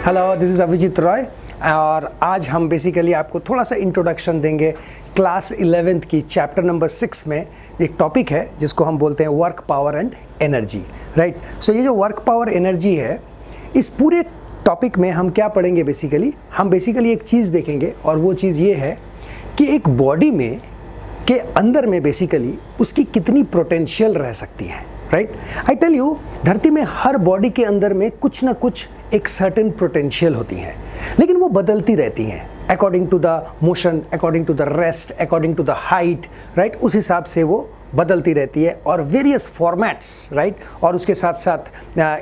Hello, this is Abhijit Roy और आज हम बेसिकली आपको थोड़ा सा इंट्रोडक्शन देंगे क्लास 11th की चैप्टर नंबर 6 में। एक टॉपिक है जिसको हम बोलते हैं work power and energy, right. So ये जो वर्क पावर एनर्जी है, इस पूरे टॉपिक में हम क्या पढ़ेंगे हम बेसिकली एक चीज़ देखेंगे और वो चीज़ ये है कि एक बॉडी में के अंदर में बेसिकली उसकी कितनी पोटेंशियल रह सकती है, राइट। आई टेल यू, धरती में हर बॉडी के अंदर में कुछ ना कुछ एक सर्टेन पोटेंशियल होती है, लेकिन वो बदलती रहती हैं according to the motion, according to the rest, according to the height, right. उस हिसाब से वो बदलती रहती है और वेरियस फॉर्मेट्स, राइट। और उसके साथ साथ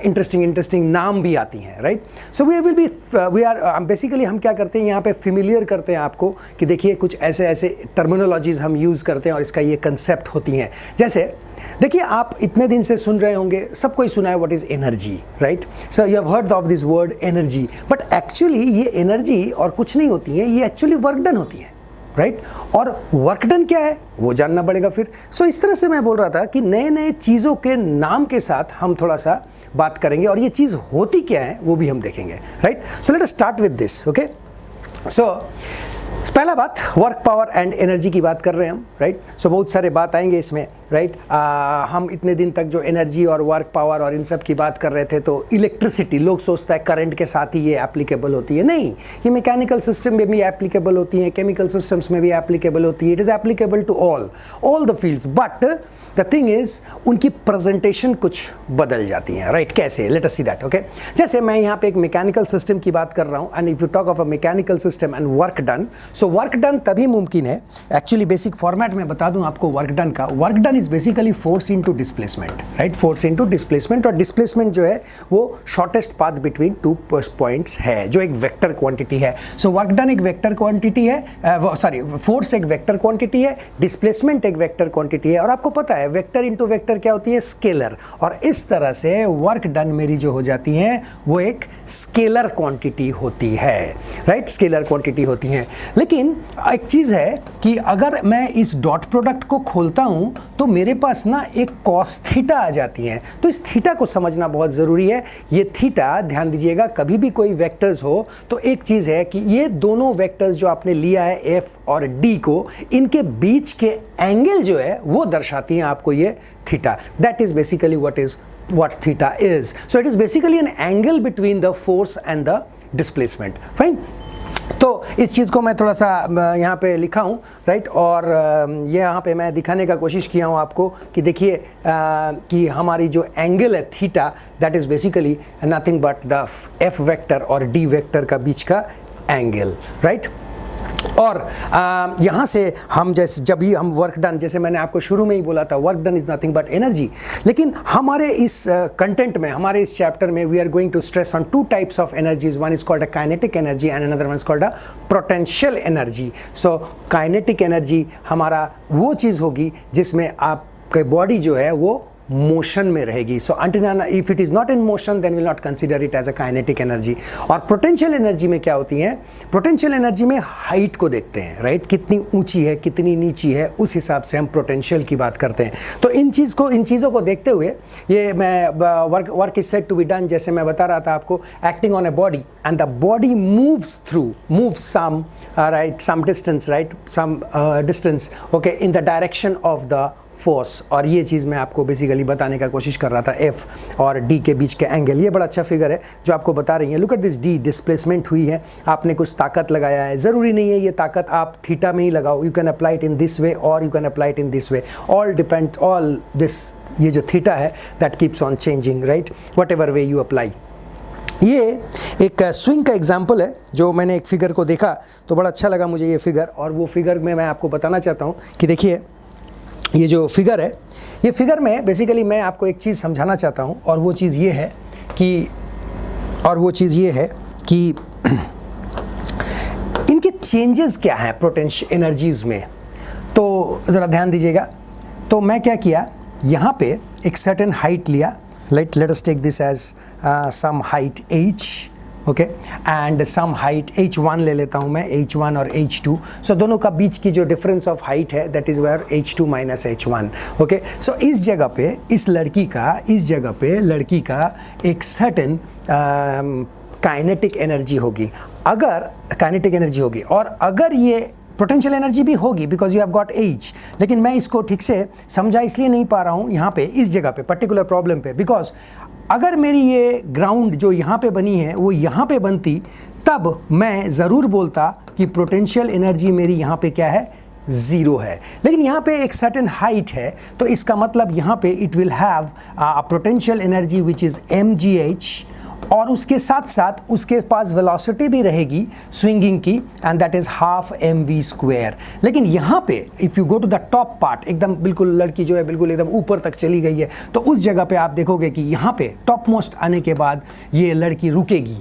इंटरेस्टिंग नाम भी आती हैं, right. So we are basically हम क्या करते हैं यहाँ पे फिमिलियर करते हैं आपको कि देखिए कुछ ऐसे टर्मिनोलॉजीज हम यूज़ करते हैं और इसका ये कंसेप्ट होती हैं। जैसे देखिए, आप इतने दिन से सुन रहे होंगे, सबको ही सुना है what is energy, right. So you have heard of this word energy, but actually ये एनर्जी और कुछ नहीं होती है, ये एक्चुअली वर्क डन होती है, राइट। और वर्क डन क्या है वो जानना पड़ेगा फिर। सो इस तरह से मैं बोल रहा था कि नए चीज़ों के नाम के साथ हम थोड़ा सा बात करेंगे और ये चीज़ होती क्या है वो भी हम देखेंगे, right. So let us start with this, okay. So पहला बात, वर्क पावर एंड एनर्जी की बात कर रहे हैं हम, राइट। सो बहुत सारे बात आएंगे इसमें, राइट। हम इतने दिन तक जो एनर्जी और वर्क पावर और इन सब की बात कर रहे थे, तो इलेक्ट्रिसिटी लोग सोचता है करंट के साथ ही ये एप्लीकेबल होती है। नहीं, ये मैकेनिकल सिस्टम में भी एप्लीकेबल होती है, केमिकल सिस्टम्स में भी एप्लीकेबल होती है। It is applicable to all the fields, but the thing is उनकी प्रेजेंटेशन कुछ बदल जाती हैं, राइट। कैसे? Let us see that, okay. जैसे मैं यहाँ पे एक मैकेनिकल सिस्टम की बात कर रहा हूँ, and if you talk of a mechanical system and work done, so work done तभी मुमकिन है, एक्चुअली बेसिक फॉर्मेट में बता दूं आपको वर्क डन का। Work done is basically force into displacement, right. Force into displacement, और डिस्प्लेसमेंट जो है वो shortest path between two points है, जो एक वेक्टर क्वांटिटी है। सो वर्क डन एक वेक्टर क्वांटिटी है, फोर्स एक वेक्टर क्वांटिटी है, डिस्प्लेसमेंट एक वेक्टर क्वांटिटी है। और आपको पता है वेक्टर इनटू वेक्टर क्या होती है? स्केलर। और इस तरह से वर्क डन मेरी जो हो जाती है वो एक स्केलर क्वांटिटी होती है, राइट। स्केलर क्वांटिटी होती है। लेकिन एक चीज़ है कि अगर मैं इस डॉट प्रोडक्ट को खोलता हूं तो मेरे पास ना एक कॉस थीटा आ जाती है। तो इस थीटा को समझना बहुत ज़रूरी है। ये थीटा, ध्यान दीजिएगा, कभी भी कोई वेक्टर्स हो तो एक चीज़ है कि ये दोनों वेक्टर्स जो आपने लिया है एफ और डी को, इनके बीच के एंगल जो है वो दर्शाती हैं आपको ये theta. That is basically what theta is. So it is basically an angle between the force and the displacement. Fine. तो इस चीज़ को मैं थोड़ा सा यहाँ पे लिखा हूँ, राइट। और ये यहाँ पे मैं दिखाने का कोशिश किया हूँ आपको कि देखिए कि हमारी जो एंगल है theta, that is basically nothing but the F vector और डी वेक्टर का बीच का एंगल, राइट। और यहाँ से हम जब भी हम वर्क डन, जैसे मैंने आपको शुरू में ही बोला था, work done is nothing but energy. लेकिन हमारे इस कंटेंट में, हमारे इस चैप्टर में, we are going to stress on two types of energies. One is called a kinetic energy and another one is called a potential energy. So kinetic energy हमारा वो चीज़ होगी जिसमें आपके बॉडी जो है वो मोशन में रहेगी। So if it is not in motion then will not consider it as a kinetic energy. और पोटेंशियल एनर्जी में क्या होती है? पोटेंशियल एनर्जी में हाइट को देखते हैं, राइट। कितनी ऊंची है, कितनी नीची है, उस हिसाब से हम पोटेंशियल की बात करते हैं। तो इन चीज़ों को देखते हुए ये मैं work is said to be done, जैसे मैं बता रहा था आपको, acting on a body and the body moves some distance, okay, in the direction of the force. और ये चीज़ मैं आपको बेसिकली बताने का कोशिश कर रहा था, एफ और डी के बीच के एंगल। ये बड़ा अच्छा फिगर है जो आपको बता रही है। Look at this D, displacement हुई है, आपने कुछ ताकत लगाया है। ज़रूरी नहीं है ये ताकत आप थीटा में ही लगाओ, you can apply it in this way और you can apply it in this way, all this, ये जो थीटा है that keeps on changing, right, whatever way you apply. ये एक स्विंग का एग्जाम्पल है जो मैंने एक फिगर को देखा तो बड़ा अच्छा लगा मुझे ये फिगर। और वो फिगर में मैं आपको बताना चाहता हूँ कि देखिए ये जो फिगर है, ये फिगर में बेसिकली मैं आपको एक चीज़ समझाना चाहता हूँ, और वो चीज़ ये है कि इनके चेंजेस क्या हैं पोटेंशियल एनर्जीज में। तो ज़रा ध्यान दीजिएगा। तो मैं क्या किया, यहाँ पे एक सर्टेन हाइट लिया, let us take this as some height h, okay, and some height h1 ले लेता हूँ मैं, h1 और h2। सो दोनों का बीच की जो डिफरेंस ऑफ हाइट है that is where h2 minus h1, okay. So इस जगह पे लड़की का एक सर्टेन काइनेटिक एनर्जी होगी, अगर काइनेटिक एनर्जी होगी, और अगर ये पोटेंशियल एनर्जी भी होगी because you have got h. लेकिन मैं इसको ठीक से समझा इसलिए नहीं पा रहा हूँ यहाँ पे, इस जगह पे पर्टिकुलर प्रॉब्लम पे, बिकॉज अगर मेरी ये ग्राउंड जो यहाँ पे बनी है वो यहाँ पे बनती, तब मैं ज़रूर बोलता कि पोटेंशियल एनर्जी मेरी यहाँ पे क्या है, ज़ीरो है। लेकिन यहाँ पे एक सर्टेन हाइट है, तो इसका मतलब यहाँ पे it will have potential energy which is mgh, और उसके साथ साथ उसके पास वेलोसिटी भी रहेगी स्विंगिंग की, and that is half mv²। लेकिन यहाँ पे if you go to the top part, एकदम बिल्कुल लड़की जो है बिल्कुल एकदम ऊपर तक चली गई है, तो उस जगह पे आप देखोगे कि यहाँ पे टॉप मोस्ट आने के बाद ये लड़की रुकेगी,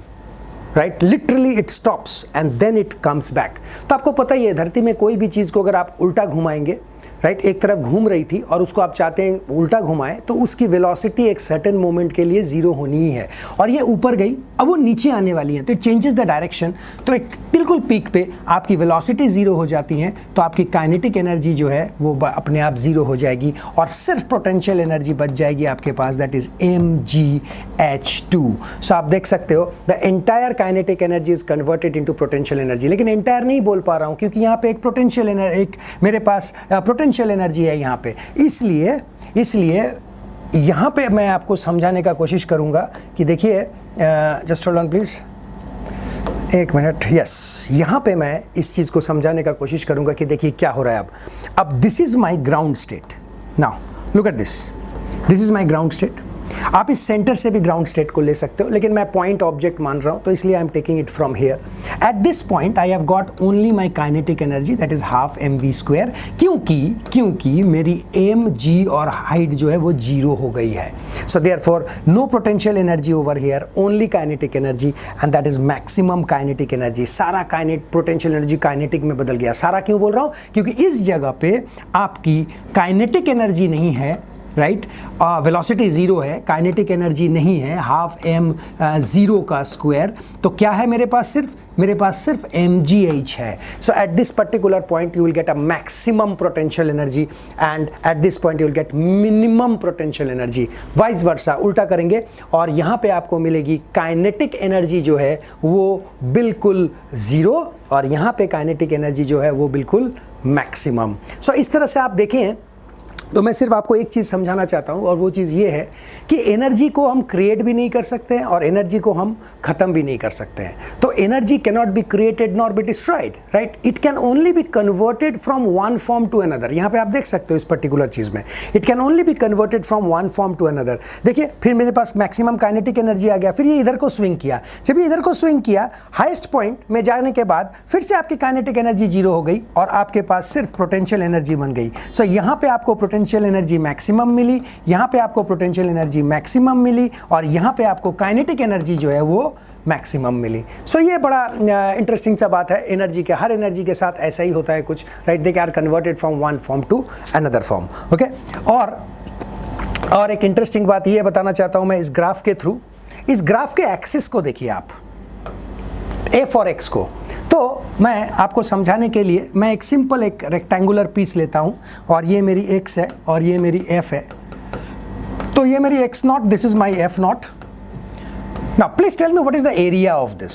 right, literally it stops and then it comes back. तो आपको पता ही है धरती में कोई भी चीज़ को अगर आप उल्टा घुमाएंगे, राइट, एक तरफ घूम रही थी और उसको आप चाहते हैं उल्टा घुमाएं, तो उसकी वेलोसिटी एक सर्टेन मोमेंट के लिए ज़ीरो होनी ही है, और ये ऊपर गई, अब वो नीचे आने वाली है, तो इट चेंजेस द डायरेक्शन। तो एक बिल्कुल पीक पे आपकी वेलोसिटी ज़ीरो हो जाती है, तो आपकी काइनेटिक एनर्जी जो है वो अपने आप ज़ीरो हो जाएगी, और सिर्फ पोटेंशियल एनर्जी बच जाएगी आपके पास, दैट इज़ mgh2। सो आप देख सकते हो the entire kinetic energy is converted into potential energy. लेकिन एंटायर नहीं बोल पा रहा हूँ क्योंकि यहाँ पे एक पोटेंशियल एनर्जी, एक मेरे पास पोटेंशियल एनर्जी है यहाँ पे, इसलिए यहाँ पे मैं आपको समझाने का कोशिश करूँगा कि देखिए, जस्ट होल्ड ऑन प्लीज़, एक मिनट, यस, यहाँ पे मैं इस चीज़ को समझाने का कोशिश करूँगा कि देखिए क्या हो रहा है। अब this is my ground state, now look at this is my ground state. आप इस सेंटर से भी ग्राउंड स्टेट को ले सकते हो, लेकिन मैं पॉइंट ऑब्जेक्ट मान रहा हूं, तो इसलिए I am taking it from here. Eight this point I have got only my kinetic energy, that is half mv², क्योंकि मेरी mg और हाइट जो है वो जीरो हो गई है। So therefore no potential energy over here, only kinetic energy, and that is maximum kinetic energy. सारा पोटेंशियल एनर्जी काइनेटिक में बदल गया। सारा क्यों बोल रहा हूं? क्योंकि इस जगह पे आपकी काइनेटिक एनर्जी नहीं है, राइट, वेलोसिटी ज़ीरो है, काइनेटिक एनर्जी नहीं है, हाफ m0 का स्क्वायर, तो क्या है मेरे पास सिर्फ mgh है। So at this particular point you will get a maximum potential energy, and at this point you will get minimum potential energy, vice versa, उल्टा करेंगे, और यहाँ पे आपको मिलेगी काइनेटिक एनर्जी जो है वो बिल्कुल ज़ीरो, और यहाँ पे काइनेटिक एनर्जी जो है वो बिल्कुल मैक्सिमम। सो इस तरह से आप देखें तो मैं सिर्फ आपको एक चीज़ समझाना चाहता हूँ, और वो चीज़ ये है कि एनर्जी को हम क्रिएट भी नहीं कर सकते हैं और एनर्जी को हम ख़त्म भी नहीं कर सकते हैं। तो energy can not be created nor be destroyed, right, it can only be converted from one form to another. यहाँ पे आप देख सकते हो इस पर्टिकुलर चीज़ में, it can only be converted from one form to another. देखिए, फिर मेरे पास मैक्सिमम काइनेटिक एनर्जी आ गया, फिर ये इधर को स्विंग किया, जब ये इधर को स्विंग किया हाईएस्ट पॉइंट में जाने के बाद फिर से आपकी काइनेटिक एनर्जी जीरो हो गई और आपके पास सिर्फ पोटेंशियल एनर्जी बन गई। सो यहाँ पे आपको पोटेंशियल एनर्जी मैक्सिमम मिली, यहाँ पे आपको पोटेंशियल एनर्जी मैक्सिमम मिली, और यहाँ पे आपको काइनेटिक एनर्जी जो है वो मैक्सिमम मिली। सो ये बड़ा इंटरेस्टिंग सा बात है। एनर्जी के, हर एनर्जी के साथ ऐसा ही होता है कुछ, right, they are converted from one form to another form, okay. और एक इंटरेस्टिंग बात ये बताना चाहता हूँ मैं इस ग्राफ के थ्रू, इस ग्राफ के एक्सिस को देखिए आप, एफ और एक्स को। तो मैं आपको समझाने के लिए मैं एक सिंपल एक रेक्टेंगुलर पीस लेता हूं, और ये मेरी x है और ये मेरी f है। तो ये मेरी x0, this is my f0। Now please tell me what is the area of this,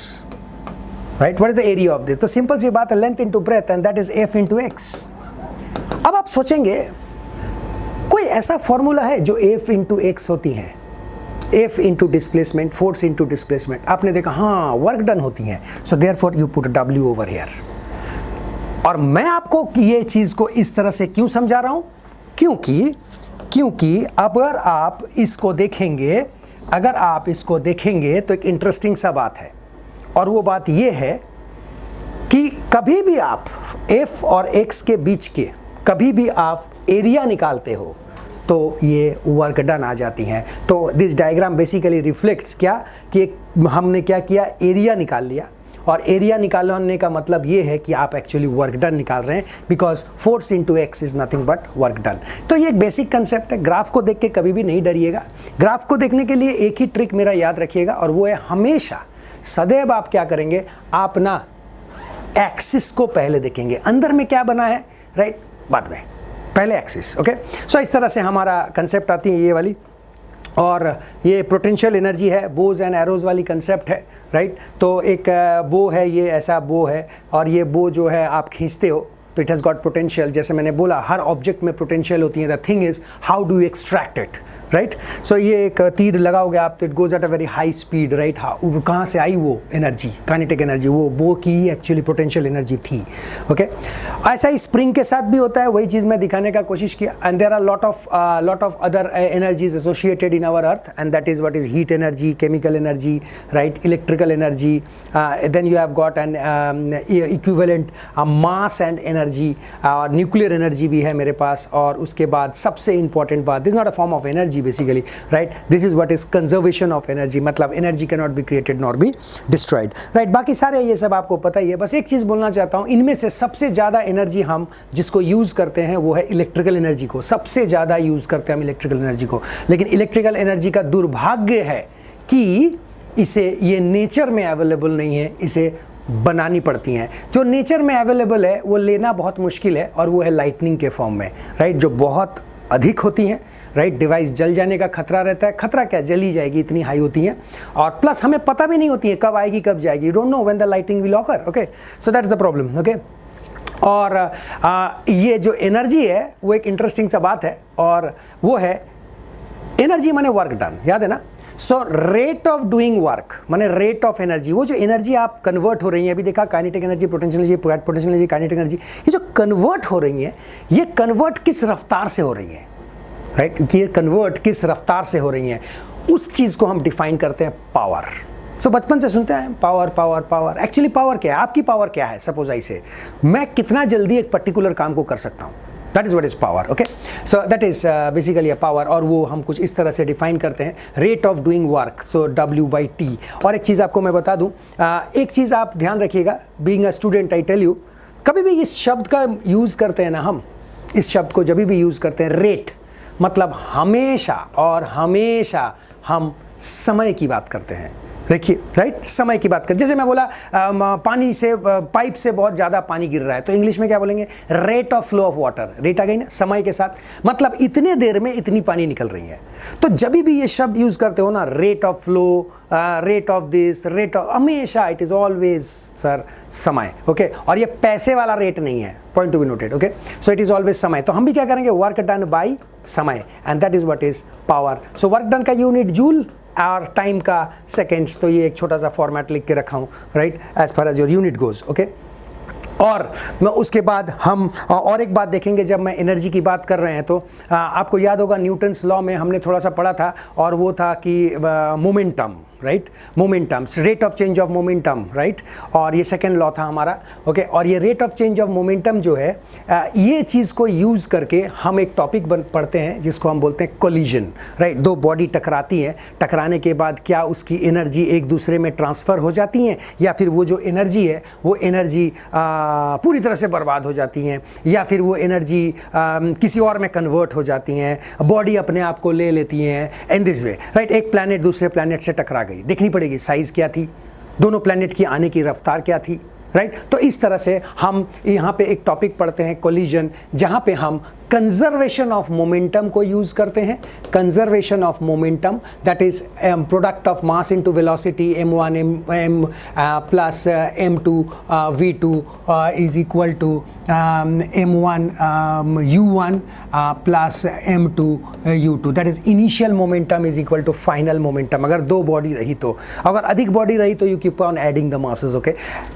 right, what is the area of this? तो सिंपल सी बात है, length into breadth, and that is f into x। अब आप सोचेंगे कोई ऐसा formula है जो f इनटू x होती है, F into displacement, force into displacement, आपने देखा हाँ वर्क डन होती है। So therefore you put W over here. और मैं आपको ये चीज़ को इस तरह से क्यों समझा रहा हूँ? क्योंकि अगर आप इसको देखेंगे, तो एक इंटरेस्टिंग सा बात है, और वो बात ये है कि कभी भी आप F और X के बीच के कभी भी आप एरिया निकालते हो तो ये वर्क डन आ जाती हैं। तो दिस डायग्राम बेसिकली रिफ्लेक्ट्स क्या कि हमने क्या किया, एरिया निकाल लिया, और एरिया निकालने का मतलब ये है कि आप एक्चुअली वर्क डन निकाल रहे हैं, because force into x is nothing but work done. तो ये एक बेसिक कंसेप्ट है। ग्राफ को देख के कभी भी नहीं डरिएगा। ग्राफ को देखने के लिए एक ही ट्रिक मेरा याद रखिएगा, और वो है हमेशा सदैव आप क्या करेंगे, आप ना एक्सिस को पहले देखेंगे, अंदर में क्या बना है, राइट, बाद में, पहले एक्सिस, ओके। सो इस तरह से हमारा कंसेप्ट आती है ये वाली। और ये पोटेंशियल एनर्जी है, बोज एंड एरोज वाली कंसेप्ट है, राइट। तो एक बो है, ये ऐसा बो है, और ये बो जो है आप खींचते हो तो इट हैज़ गॉट पोटेंशियल। जैसे मैंने बोला हर ऑब्जेक्ट में पोटेंशियल होती है। The thing is how do you extract it, right. So ये एक तीर लगाओगे आप तो it goes at a very high speed, right. कहाँ से आई वो एनर्जी, काइनेटिक एनर्जी, वो बो की एक्चुअली पोटेंशियल एनर्जी थी, ओके। ऐसा ही स्प्रिंग के साथ भी होता है, वही चीज़ मैं दिखाने का कोशिश किया। And there are lot of other energies associated in our earth, and that is what is heat energy, chemical energy, right, electrical energy, then you have got an equivalent mass and energy, और nuclear energy भी है मेरे पास। और उसके बाद सबसे important बात, this is not a form of energy basically, right, this is what is conservation of energy, मतलब energy cannot be created nor be destroyed, right। बाकी सारे ये सब आपको पता ही है। बस एक चीज़ बोलना चाहता हूँ, इनमें से सबसे ज़्यादा एनर्जी हम जिसको यूज़ करते हैं वो है इलेक्ट्रिकल एनर्जी को, सबसे ज़्यादा यूज़ करते हैं हम इलेक्ट्रिकल एनर्जी को। लेकिन इलेक्ट्रिकल एनर्जी का दुर्भाग्य है कि इसे ये नेचर में अवेलेबल नहीं है, इसे बनानी पड़ती हैं। जो नेचर में अवेलेबल है वो लेना बहुत मुश्किल है, और वो है लाइटनिंग के फॉर्म में, राइट, जो बहुत अधिक होती हैं, राइट। डिवाइस जल जाने का खतरा रहता है, खतरा क्या, जली जाएगी, इतनी हाई होती हैं। और प्लस हमें पता भी नहीं होती है कब आएगी कब जाएगी, you don't know when the lighting will occur, okay. So that's the problem, okay. और ये जो एनर्जी है वो एक इंटरेस्टिंग सा बात है, और वो है एनर्जी माने वर्क डन, याद है ना। So rate of doing work माने रेट ऑफ एनर्जी, वो जो एनर्जी आप कन्वर्ट हो रही है, अभी देखा kinetic energy, potential energy, potential energy, kinetic energy, ये जो कन्वर्ट हो रही है, ये कन्वर्ट किस रफ्तार से हो रही है, राइट। ये कन्वर्ट किस रफ्तार से हो रही है, उस चीज़ को हम डिफाइन करते हैं पावर। सो बचपन से सुनते हैं power power power. Actually power क्या है, आपकी पावर क्या है। सपोज आई से मैं कितना जल्दी एक पर्टिकुलर काम को कर सकता हूँ, that is what is power, okay. So that is basically a power, और वो हम कुछ इस तरह से डिफाइन करते हैं, rate of doing work, so W/T। और एक चीज़ आपको मैं बता दूं, एक चीज़ आप ध्यान रखिएगा, being a student I tell you, कभी भी इस शब्द का यूज़ करते हैं ना हम, इस शब्द को जब भी यूज़ करते हैं, रेट मतलब हमेशा और हमेशा हम समय की बात करते हैं, देखिए, राइट, समय की बात कर। जैसे मैं बोला पानी से, पाइप से बहुत ज़्यादा पानी गिर रहा है, तो इंग्लिश में क्या बोलेंगे, rate of flow of water. Rate आ गई ना, समय के साथ, मतलब इतने देर में इतनी पानी निकल रही है। तो जब भी ये शब्द यूज़ करते हो ना, rate of flow, rate of this, rate of, हमेशा इट इज़ ऑलवेज सर समय, ओके। और ये पैसे वाला रेट नहीं है, point to be noted, okay. So it is always समय। तो हम भी क्या करेंगे, वर्क डन बाई समय, and that is what is power. So work done का यूनिट जूल और टाइम का सेकेंड्स। तो ये एक छोटा सा फॉर्मेट लिख के रखा हूँ, right, as far as your unit goes, okay. और मैं उसके बाद हम और एक बात देखेंगे, जब मैं एनर्जी की बात कर रहे हैं तो आपको याद होगा न्यूटन्स लॉ में हमने थोड़ा सा पढ़ा था, और वो था कि momentum, right, momentum, rate of change of momentum, right. और ये सेकेंड लॉ था हमारा, ओके। और ये rate of change of momentum जो है, ये चीज़ को यूज़ करके हम एक टॉपिक पढ़ते हैं जिसको हम बोलते हैं कोलिजन, राइट। दो बॉडी टकराती हैं, टकराने के बाद क्या उसकी एनर्जी एक दूसरे में ट्रांसफ़र हो जाती हैं, या फिर वो जो एनर्जी है वो एनर्जी पूरी तरह से बर्बाद हो जाती हैं, या फिर वो एनर्जी किसी और में कन्वर्ट हो जाती हैं, बॉडी अपने आप को ले लेती हैं, इन दिस वे, राइट। एक प्लैनेट दूसरे प्लैनेट से टकरा गई, देखनी पड़ेगी साइज़ क्या थी, दोनों प्लैनेट की आने की रफ्तार क्या थी, राइट। तो इस तरह से हम यहाँ पे एक टॉपिक पढ़ते हैं कोलिजन, जहाँ पे हम कंजर्वेशन ऑफ मोमेंटम को यूज़ करते हैं। Conservation of momentum, that is product of mass into velocity, m1 m plus m2 v2 is equal to m1 u1 plus m2 u2, that is initial momentum is equal to final momentum. अगर दो body रही तो, अगर अधिक body रही तो you keep on adding the masses, okay.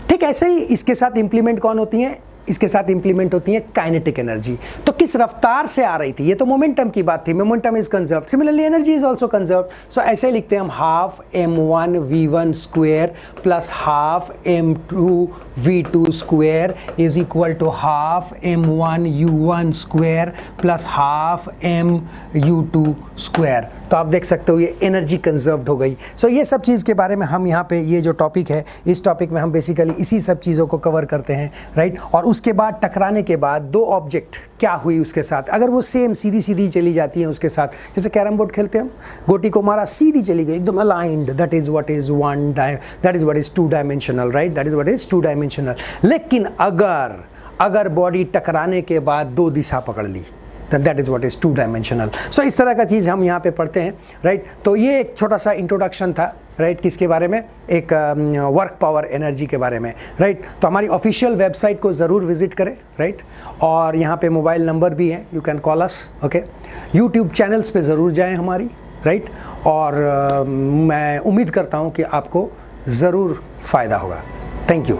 ठीक ऐसे ही इसके साथ इंप्लीमेंट कौन होती हैं, इसके साथ इंप्लीमेंट होती है काइनेटिक एनर्जी। तो किस रफ्तार से आ रही थी, ये तो मोमेंटम की बात थी, momentum is conserved, similarly energy is also conserved. So ऐसे लिखते हैं हम half m1 v1 square plus half m2 v2 square is equal to half m1 u1 square plus half m u2 square. तो आप देख सकते हो ये एनर्जी कंजर्व्ड हो गई। सो ये सब चीज़ के बारे में हम यहाँ पे, ये जो टॉपिक है, इस टॉपिक में हम बेसिकली इसी सब चीज़ों को कवर करते हैं, राइट। और उसके बाद टकराने के बाद दो ऑब्जेक्ट क्या हुई उसके साथ, अगर वो सेम सीधी सीधी चली जाती है उसके साथ, जैसे कैरम बोर्ड खेलते हैं हम, गोटी को मारा सीधी चली गई एकदम aligned, that is what is that is what is two dimensional, right, that is what is two dimensional. लेकिन अगर बॉडी टकराने के बाद दो दिशा पकड़ ली, then that is what is two dimensional. So इस तरह का चीज़ हम यहाँ पे पढ़ते हैं, राइट। तो ये एक छोटा सा इंट्रोडक्शन था, राइट, किसके बारे में, एक वर्क पावर एनर्जी के बारे में, राइट। तो हमारी ऑफिशियल वेबसाइट को ज़रूर विजिट करें, राइट, और यहाँ पे मोबाइल नंबर भी है, you can call us, okay. YouTube channels पे ज़रूर जाएं हमारी, राइट, और मैं उम्मीद करता हूँ कि आपको ज़रूर फ़ायदा होगा। Thank you.